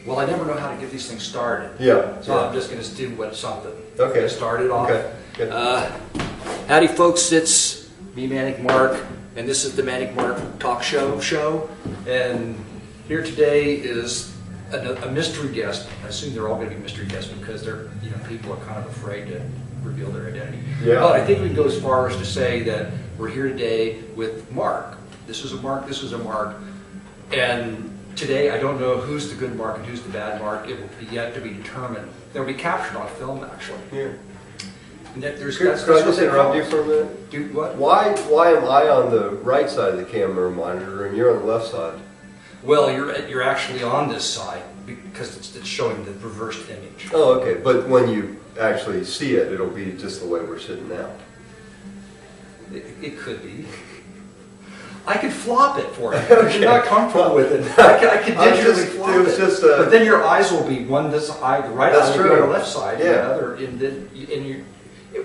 Well, I never know how to get these things started. Yeah. So I'm just going to do something. Okay. Get started off. Okay. Good. Howdy, folks. It's me, Manic Mark, and this is the Manic Mark Talk Show. And here today is a mystery guest. I assume they're all going to be mystery guests because they're, people are kind of afraid to reveal their identity. Yeah. But I think we can go as far as to say that we're here today with Mark. This is a Mark. This is a Mark. And today, I don't know who's the good Mark and who's the bad Mark. It will be yet to be determined. They'll be captured on film, actually. Yeah. And that Could I just interrupt you for a minute? Do what? Why am I on the right side of the camera monitor and you're on the left side? Well, you're actually on this side because it's showing the reversed image. Oh, okay. But when you actually see it, it'll be just the way we're sitting now. It could be. I could flop it for you if you're not comfortable with it. I could digitally flop it. Was just but then your eyes will be one this eye, the right eye will be on the left side, yeah. and the other,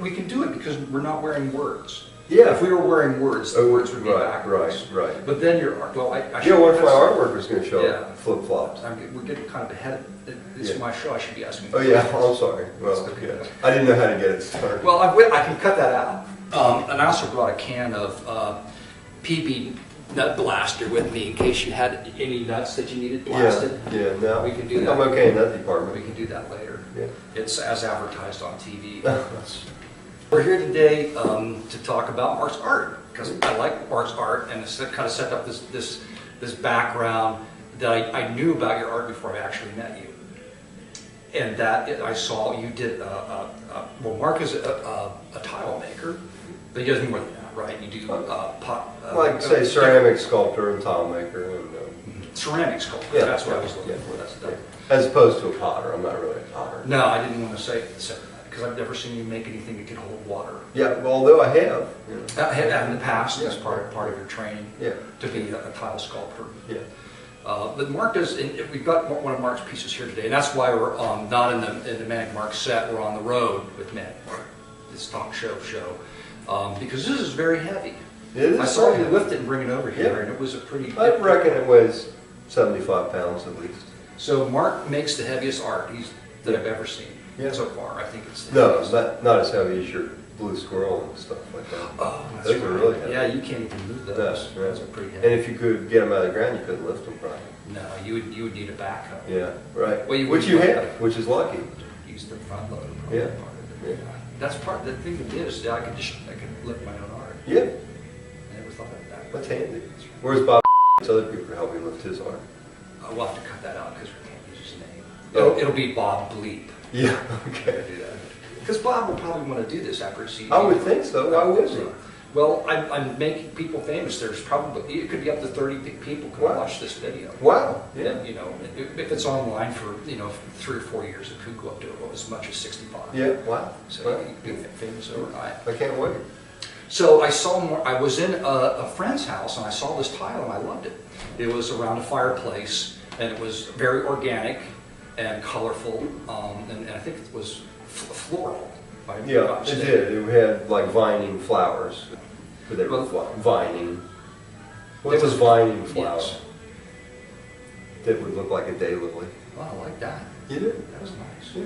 we can do it because we're not wearing words. Yeah. If we were wearing words, the words would be backwards. Right. But then what if my artwork was going to show flip flops? We're getting kind of ahead of this is my show. I should be asking. Oh yeah, I'm sorry. Well, yeah. I didn't know how to get it started. Well, I can cut that out. And I also brought a can of PB nut blaster with me in case you had any nuts that you needed blasted. Yeah, no. We can do that. I'm okay in that department. We can do that later. Yeah. It's as advertised on TV. We're here today to talk about Mark's art because I like Mark's art and it's kind of set up this background that I knew about your art before I actually met you. And that I saw you did. Well, Mark is a tile maker, but he does more than that, right? You do pot. Like say ceramic sculptor and tile maker and ceramic sculptor. Yeah, that's what I was looking for. That's as opposed to a potter. I'm not really a potter. No, I didn't want to say that because I've never seen you make anything that can hold water. Yeah, well, although I have. In the past, as part of your training. Yeah. To be a tile sculptor. Yeah. But Mark does. We've got one of Mark's pieces here today, and that's why we're not in the Manic Mark set. We're on the road with Manic Mark, this talk show, because this is very heavy. It is. I saw you lift it and bring it over here, and it was a pretty. I reckon it weighs 75 pounds at least. So Mark makes the heaviest art that I've ever seen so far. I think it's the heaviest. not as heavy as your blue squirrel and stuff like that. Oh, that's those are really heavy. Yeah, you can't even move those. No, those are pretty heavy. And if you could get them out of the ground, you couldn't lift them probably. No, you would need a backhoe. Yeah, right. Well, which you have, which is lucky. Use the front loader. Yeah. That's part. The thing it is, I could lift my own art. Yeah. I never thought of that. That's handy. Where's Bob? Other people to help me lift his art. We'll have to cut that out because we can't use his name. It'll be Bob Bleep. Yeah. Okay. Do that. Because Bob will probably want to do this after he sees. I would think so. Why wouldn't he? Well, I'm making people famous. There's probably it could be up to 30 people can watch this video. Wow. Yeah. And, if it's online for 3 or 4 years, it could go up to as much as 65. Yeah. Wow. So you could be famous overnight. I can't wait. So I was in a friend's house and I saw this tile and I loved it. It was around a fireplace and it was very organic and colorful, and I think it was floral. Yeah, it did. It had like vining flowers. But they were vining. What's a vining flower? Yes. That would look like a daylily. Oh, I like that. You do? That was nice. Yeah.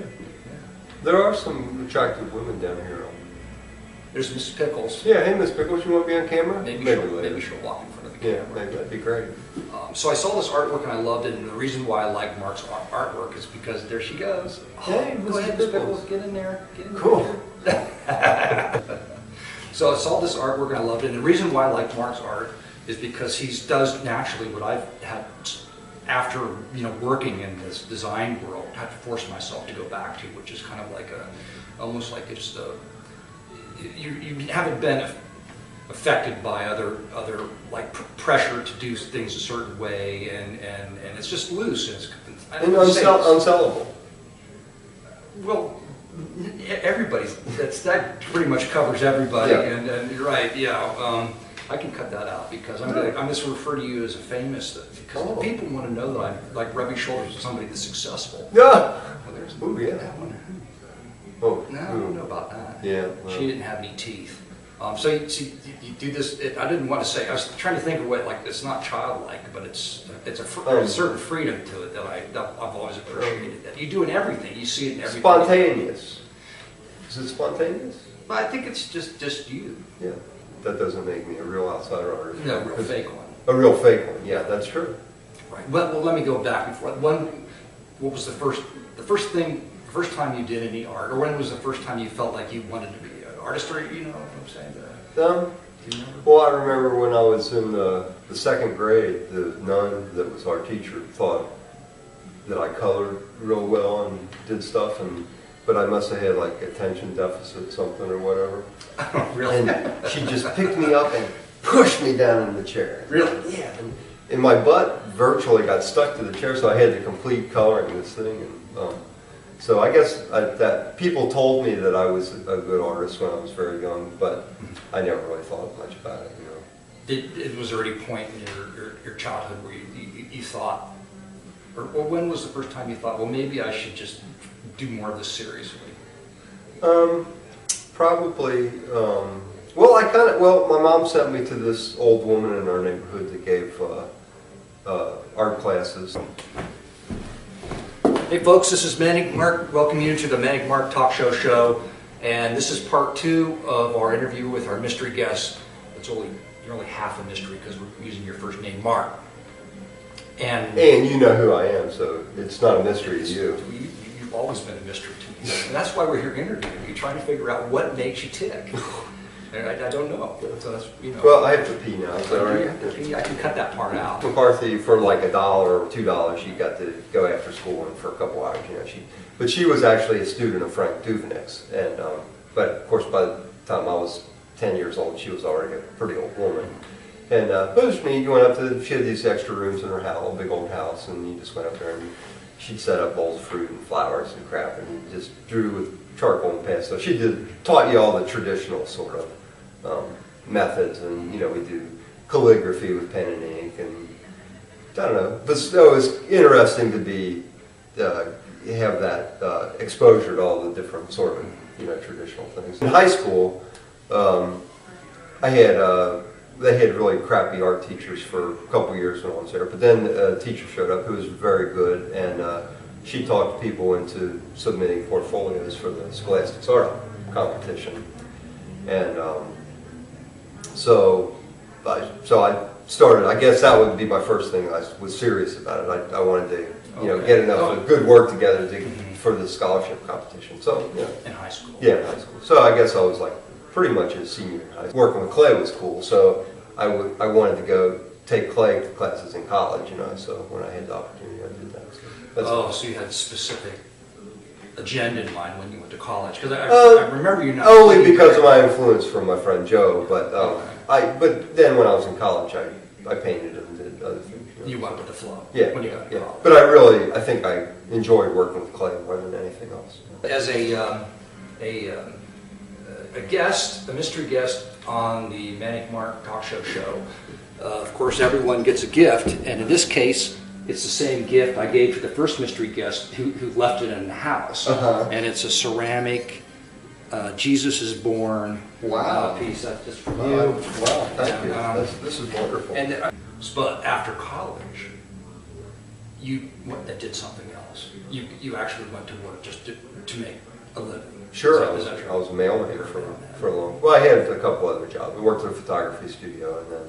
There are some attractive women down here. There's Miss Pickles. Yeah, hey Miss Pickles, you want to be on camera? Maybe she'll walk in front of the camera. Yeah, maybe that'd be great. So I saw this artwork and I loved it, and the reason why I like Mark's artwork is because there she goes. Hey, go ahead, Miss Pickles, get in there. Get in cool. There. So I saw this artwork and I loved it, and the reason why I like Mark's art is because he does naturally what I've had after working in this design world, had to force myself to go back to, which is kind of like almost like it's you haven't been affected by other like pressure to do things a certain way, and it's just loose. And unsellable. Well, everybody's that pretty much covers everybody, and you're right. Yeah, I can cut that out because I'm just refer to you as a famous because people want to know that I'm like rubbing shoulders with somebody that's successful. Yeah. Well, there's yeah. that one. Oh, no, I don't know about that. Yeah. Well. She didn't have any teeth. So you do this. I didn't want to say. I was trying to think of what, like, it's not childlike, but it's there's a certain freedom to it that I've always appreciated. That you do in everything. You see it in everything. Spontaneous. Is it spontaneous? But I think it's just you. Yeah. That doesn't make me a real outsider artist. No, a real fake one. A real fake one. Yeah, that's true. Right. Well, let me go back before. What was the first time you did any art, or when was the first time you felt like you wanted to be an artist, or you know what I'm saying? Do you remember? Well, I remember when I was in the second grade, the nun that was our teacher thought that I colored real well and did stuff, but I must have had like attention deficit something or whatever. Oh, really? And she just picked me up and pushed me down in the chair. Really? Yeah. And my butt virtually got stuck to the chair, so I had to complete coloring this thing. And so I guess that people told me that I was a good artist when I was very young, but I never really thought much about it. You know. Was there any point in your childhood where you thought, or when was the first time you thought, well, maybe I should just do more of this seriously? Probably. Well, my mom sent me to this old woman in our neighborhood that gave art classes. Hey folks, this is Manic Mark. Welcome you to the Manic Mark Talk Show, and this is part 2 of our interview with our mystery guest. You're only half a mystery because we're using your first name, Mark. And you know who I am, so it's not a mystery to you. You've always been a mystery to me, and that's why we're here interviewing you, trying to figure out what makes you tick. I don't know. So that's, Well, I have to pee now. Is that all right? I can cut that part out. McCarthy, for like $1 or $2, she got to go after school and for a couple hours. But she was actually a student of Frank Duvenek's, and but of course by the time I was 10 years old, she was already a pretty old woman. And it was neat. You went up to, she had these extra rooms in her house, a big old house, and you just went up there and she'd set up bowls of fruit and flowers and crap, and you just drew with charcoal and pastel. She taught you all the traditional sort of methods, and we do calligraphy with pen and ink, and I don't know. But it was interesting to have that exposure to all the different sort of traditional things. In high school, they had really crappy art teachers for a couple years when I was there, but then a teacher showed up who was very good, and she talked people into submitting portfolios for the Scholastics Art Competition. And so I started, I guess that would be my first thing. I was serious about it. I wanted to get enough good work together for the scholarship competition. So in high school. Yeah, in high school. So I guess I was like pretty much a senior in high school. Working with clay was cool, so I wanted to go take clay classes in college, so when I had the opportunity I did that. So you had a specific agenda in mind when you went to college? Because I remember you not only because of my influence from my friend Joe, but then when I was in college, I painted and did other things. You went with the flow. Yeah, when you got to college. But I think I enjoyed working with clay more than anything else. As a guest, a mystery guest on the Manic Mark Talk Show, of course everyone gets a gift, and in this case, it's the same gift I gave to the first mystery guest who left it in the house. And it's a ceramic Jesus is Born piece. That's just for you. Wow, thank you. This is wonderful. But after college, you did something else. You actually went to work just to make a living. Sure, Is that true? I was a mailman for a long. Well, I had a couple other jobs. I worked at a photography studio, and then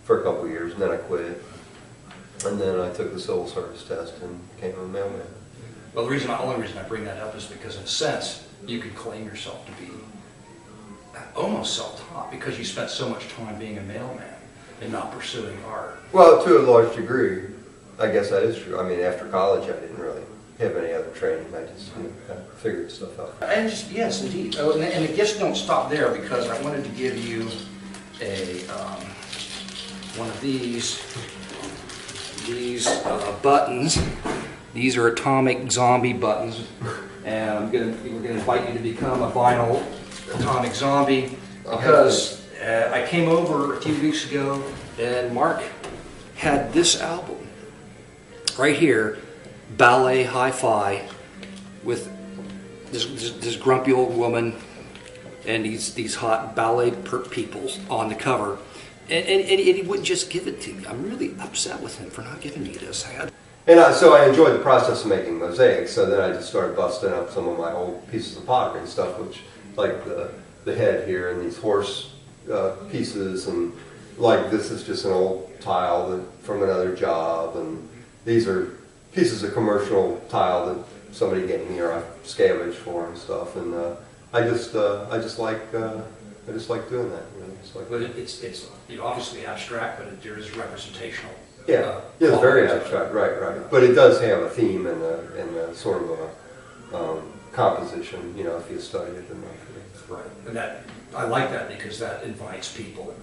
for a couple of years, and then I quit. And then I took the civil service test and became a mailman. Well, the only reason I bring that up is because, in a sense, you could claim yourself to be almost self-taught because you spent so much time being a mailman and not pursuing art. Well, to a large degree, I guess that is true. I mean, after college, I didn't really have any other training. I just kind of figured stuff out. And yes, indeed. Oh, and the gifts don't stop there, because I wanted to give you one of these buttons. These are atomic zombie buttons, and we're going to invite you to become a vinyl atomic zombie, because I came over a few weeks ago and Mark had this album right here, Ballet Hi-Fi, with this grumpy old woman and these hot ballet people on the cover, and he wouldn't just give it to me. I'm really upset with him for not giving me this. So I enjoyed the process of making mosaics. So then I just started busting up some of my old pieces of pottery and stuff, which like the head here and these horse pieces, and like this is just an old tile from another job, and these are pieces of commercial tile that somebody gave me or I scavenged for and stuff. And I just like doing that. You know, just like, but it's obviously abstract, but there is representational. Yeah, it's very abstract, right. But it does have a theme and a sort of a composition, you know, if you study it enough. Right, and I like that because that invites people.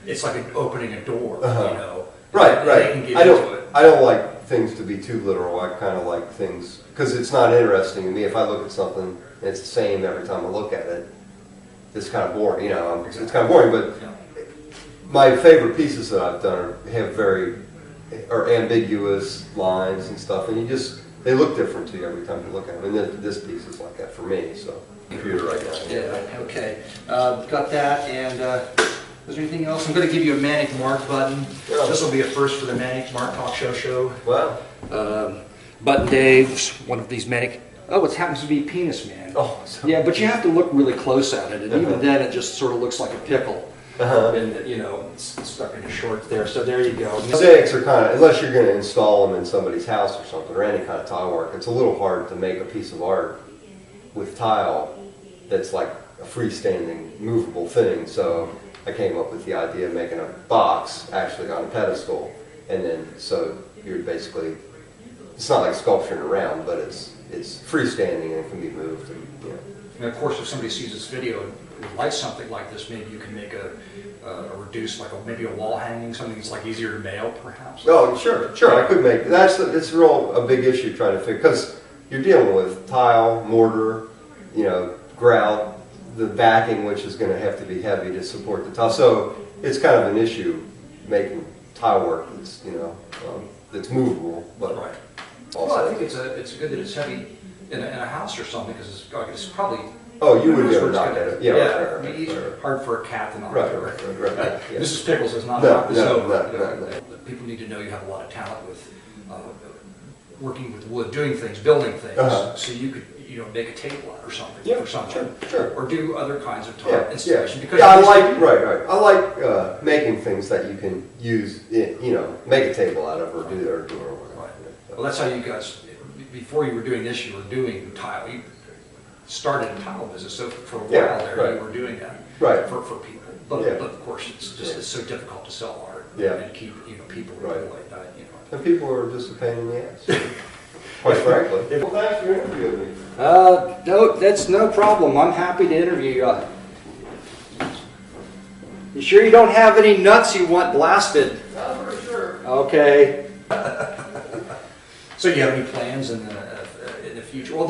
It's like opening a door, you know. Right. They can get into it. I don't like things to be too literal. I kind of like things because it's not interesting to me. If I look at something and it's the same every time I look at it, it's kind of boring. You know, it's kind of boring, but. Yeah. My favorite pieces that I've done have ambiguous lines and stuff, and they look different to you every time you look at them. And this piece is like that for me. So, computer right now. Yeah. Okay. Got that. And is there anything else? I'm going to give you a Manic Mark button. Yeah. This will be a first for the Manic Mark Talk Show. Wow. Button Dave's one of these Manic. Oh, it happens to be Penis Man. Oh. Yeah, but you have to look really close at it, and even then, it just sort of looks like a pickle. And you know, it's stuck in his shorts there. So there you go. Mosaics are kind of, unless you're going to install them in somebody's house or something, or any kind of tile work, it's a little hard to make a piece of art with tile that's like a freestanding, movable thing. So I came up with the idea of making a box actually on a pedestal, and then so you're basically, it's not like sculpturing around, but it's freestanding and it can be moved. And, you know. And of course, if somebody sees this video and would like something like this, maybe you can make a reduced, like maybe a wall hanging, something that's like easier to mail, perhaps. Oh, sure. I could make it's a big issue trying to figure, because you're dealing with tile, mortar, you know, grout, the backing, which is going to have to be heavy to support the tile. So it's kind of an issue making tile work that's that's movable, but right. Also, well, I think it's good that it's heavy in a house or something, because it's probably. Oh, you wouldn't be able to knock it. Yeah, right. Hard for a cat to knock right. Yeah. Mrs. Pickles does not No, knock this over. No. People need to know you have a lot of talent with working with wood, doing things, building things. So you could make a table out or something for someone, sure. or do other kinds of installation. Because I like making things that you can use. Make a table out of or do or whatever. Right. Well, that's how you guys. Before you were doing this, you were doing tile. You started in tile business, so for a while you were doing that for people. But of course, it's so difficult to sell art and keep people employed. And people are just a pain in the ass. Quite frankly. Well, thanks for interviewing me. No, that's no problem. I'm happy to interview you. You sure you don't have any nuts you want blasted? Not for sure. Okay. So do you have any plans in the future? Well,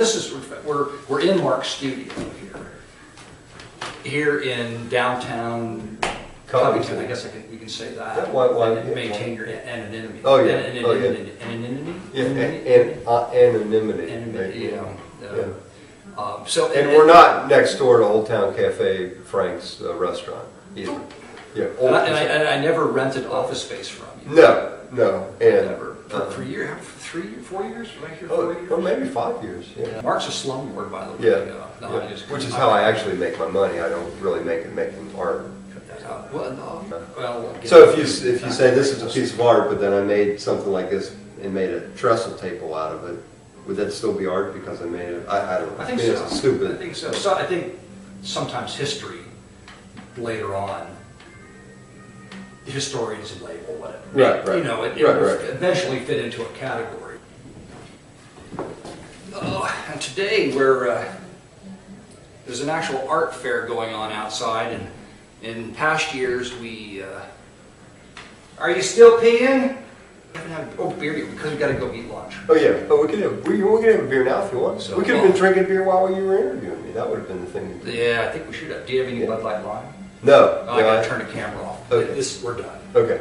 we're in Mark's studio here in downtown Covington. I guess we can say that. Yeah, why maintain your anonymity. Oh yeah. Anonymity. Anonymity. So and we're not next door to Old Town Cafe Frank's restaurant either. Yeah. And I never rented office space from you. No. And never. For 4 years? Right here, 4 years? Or maybe 5 years. Yeah. Mark's a slumlord, by the way. Which is how I actually make my money. I don't really make it making art. So if you say this is a piece of art, but then I made something like this and made a trestle table out of it, would that still be art because I made it? I don't know. I think so. It's stupid. I think so. So I think sometimes history later on, historians label whatever. Right. It will eventually fit into a category. And today there's an actual art fair going on outside, and in past years we. Are you still peeing? We haven't had beer yet because we got to go eat lunch. Oh yeah, but we can have a beer now if you want. So, we could have been drinking beer while you were interviewing me. That would have been the thing to do. Yeah, I think we should have. Do you have any Bud Light Lime? No. I got to turn the camera off. Okay. We're done. Okay.